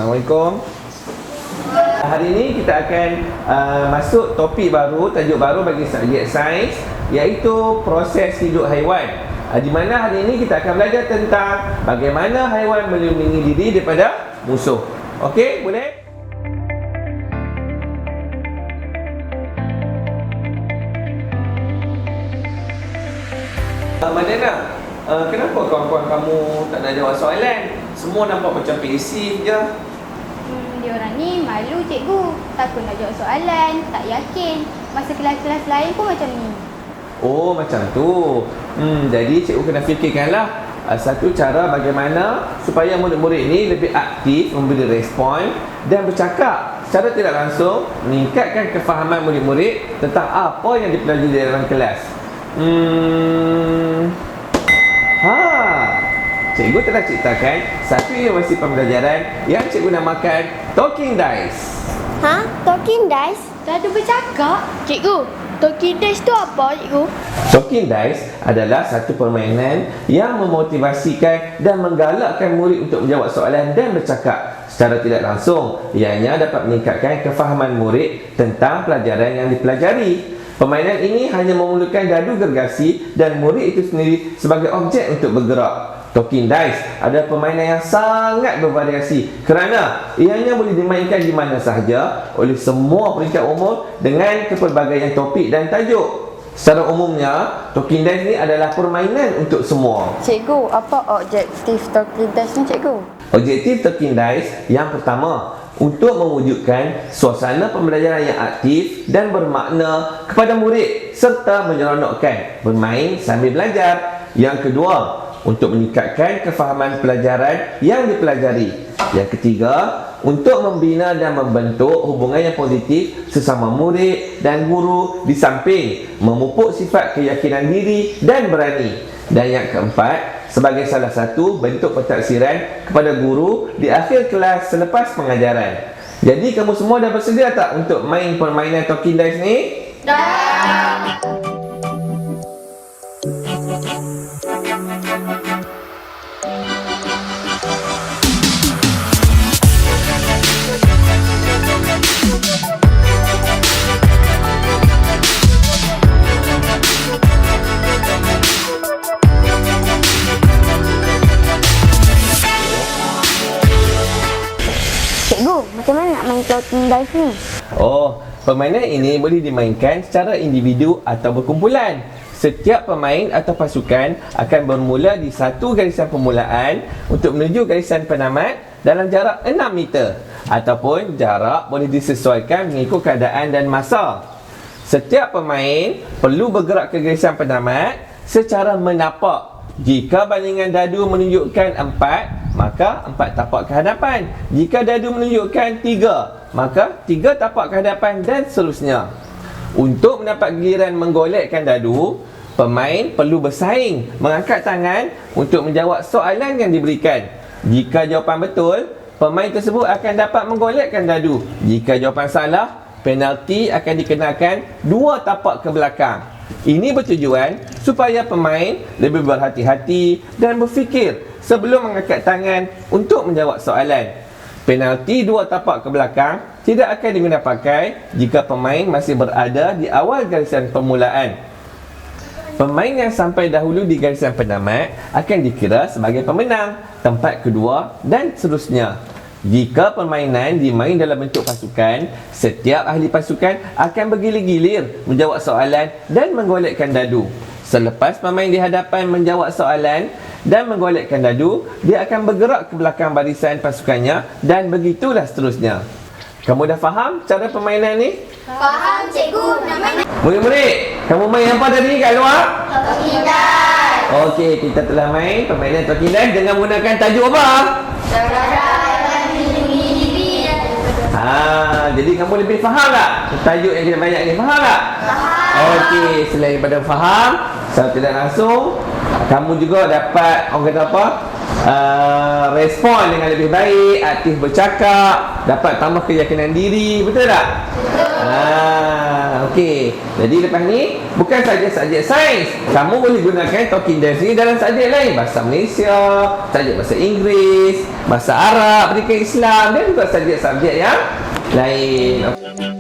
Assalamualaikum. Hari ini kita akan masuk topik baru, tajuk baru bagi subjek sains, iaitu proses hidup haiwan. Di mana hari ini kita akan belajar tentang bagaimana haiwan melindungi diri daripada musuh. Okey, boleh? Madana, kenapa kawan-kawan kamu tak nak jawab soalan? Semua nampak macam pasif je. Dia orang ni malu cikgu, takut nak jawab soalan, tak yakin. Masa kelas-kelas lain pun macam ni. Oh, macam tu. Jadi cikgu kena fikirkanlah satu cara bagaimana supaya murid-murid ni lebih aktif memberi respon dan bercakap secara tidak langsung, meningkatkan kefahaman murid-murid tentang apa yang dipelajari dalam kelas. Cikgu telah ceritakan satu inovasi pembelajaran yang cikgu namakan Talking Dice. Talking Dice? Dadu bercakap? Cikgu, Talking Dice tu apa, cikgu? Talking Dice adalah satu permainan yang memotivasikan dan menggalakkan murid untuk menjawab soalan dan bercakap secara tidak langsung. Ianya dapat meningkatkan kefahaman murid tentang pelajaran yang dipelajari. Permainan ini hanya memerlukan dadu gergasi dan murid itu sendiri sebagai objek untuk bergerak. Talking Dice adalah permainan yang sangat bervariasi kerana ianya boleh dimainkan di mana sahaja oleh semua peringkat umur dengan kepelbagaian topik dan tajuk. Secara umumnya, Talking Dice ni adalah permainan untuk semua. Cikgu, apa objektif Talking Dice ni, cikgu? Objektif Talking Dice yang pertama, untuk mewujudkan suasana pembelajaran yang aktif dan bermakna kepada murid serta menyeronokkan bermain sambil belajar. Yang kedua, untuk meningkatkan kefahaman pelajaran yang dipelajari. Yang ketiga, untuk membina dan membentuk hubungan yang positif sesama murid dan guru di samping memupuk sifat keyakinan diri dan berani. Dan yang keempat, sebagai salah satu bentuk pentaksiran kepada guru di akhir kelas selepas pengajaran. Jadi kamu semua dah bersedia tak untuk main permainan Talking Dice ni? Dah! Cikgu, macam mana nak main Talking Dice ni? Permainan ini boleh dimainkan secara individu atau berkumpulan. Setiap pemain atau pasukan akan bermula di satu garisan permulaan untuk menuju garisan penamat dalam jarak 6 meter. Ataupun jarak boleh disesuaikan mengikut keadaan dan masa. Setiap pemain perlu bergerak ke garisan penamat secara menapak. Jika bandingan dadu menunjukkan 4, maka 4 tapak ke hadapan. Jika dadu menunjukkan 3, maka 3 tapak ke hadapan dan seterusnya. Untuk mendapat giliran menggolekkan dadu, pemain perlu bersaing mengangkat tangan untuk menjawab soalan yang diberikan. Jika jawapan betul, pemain tersebut akan dapat menggolekkan dadu. Jika jawapan salah, penalti akan dikenakan 2 tapak ke belakang. Ini bertujuan supaya pemain lebih berhati-hati dan berfikir sebelum mengangkat tangan untuk menjawab soalan. Penalti 2 tapak ke belakang tidak akan diguna pakai jika pemain masih berada di awal garisan permulaan. Pemain yang sampai dahulu di garisan penamat akan dikira sebagai pemenang, tempat kedua dan seterusnya. Jika permainan dimain dalam bentuk pasukan, setiap ahli pasukan akan bergilir-gilir menjawab soalan dan menggolekkan dadu. Selepas pemain di hadapan menjawab soalan dan menggolekkan dadu, dia akan bergerak ke belakang barisan pasukannya dan begitulah seterusnya. Kamu dah faham cara permainan ni? Faham cikgu, nak main Murid-murid, kamu main apa tadi kat luar? Talking Dice. Okey, kita telah main permainan Talking Dice dengan menggunakan tajuk apa? Jadi kamu lebih faham tak tajuk yang kita banyak ni? Faham tak? Faham. Okey, selain daripada faham, secara tidak langsung kamu juga dapat, orang kata apa? respon dengan lebih baik, aktif bercakap, dapat tambah keyakinan diri, betul tak? Okey. Jadi lepas ni bukan saja subjek sains, kamu boleh gunakan talking desk ni dalam subjek lain, bahasa Malaysia, subjek bahasa Inggeris, bahasa Arab, pendidikan Islam dan juga subjek-subjek yang lain.